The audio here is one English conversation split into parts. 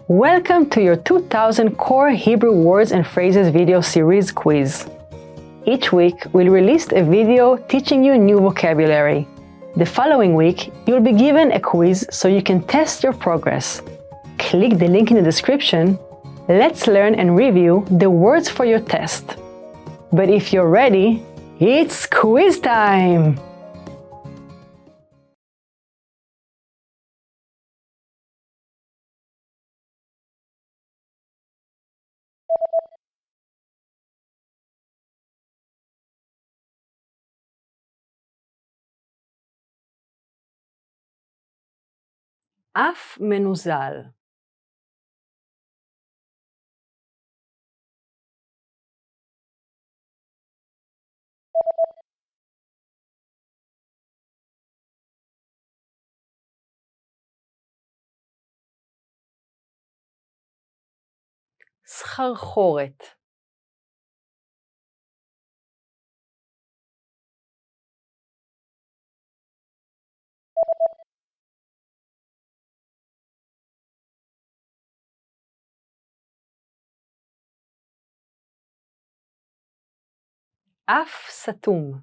Welcome to your 2000 Core Hebrew Words and Phrases video series quiz. Each week, we'll release a video teaching you new vocabulary. The following week, you'll be given a quiz so you can test your progress. Click the link in the description. Let's learn and review the words for your test. But if you're ready, it's quiz time! אף מנוזל. סחרחורת. אף סתום.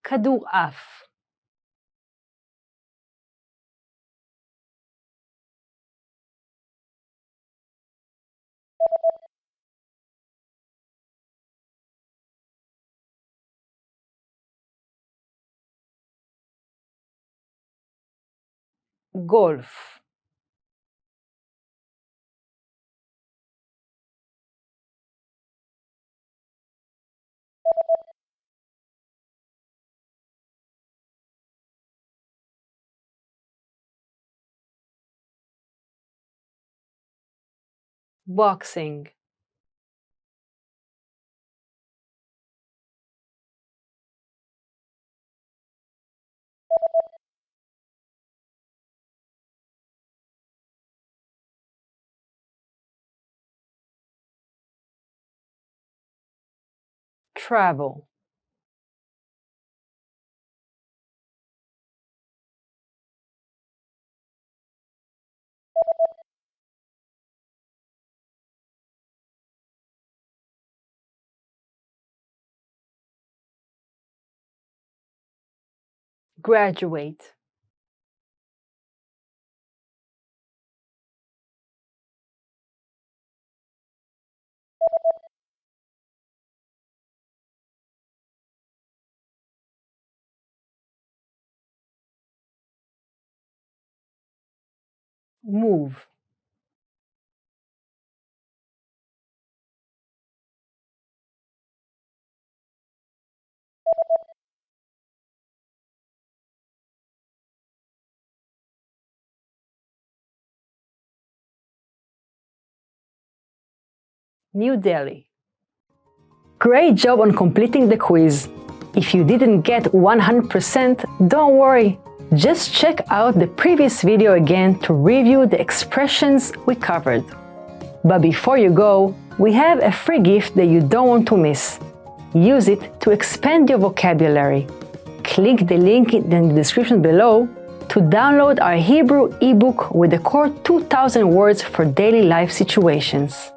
כדורעף. גולף. boxing. Travel. Graduate. Move. New Delhi. Great job on completing the quiz. If you didn't get 100%, don't worry. Just check out the previous video again to review the expressions we covered. But before you go, we have a free gift that you don't want to miss. Use it to expand your vocabulary. Click the link in the description below to download our Hebrew ebook with the core 2000 words for daily life situations.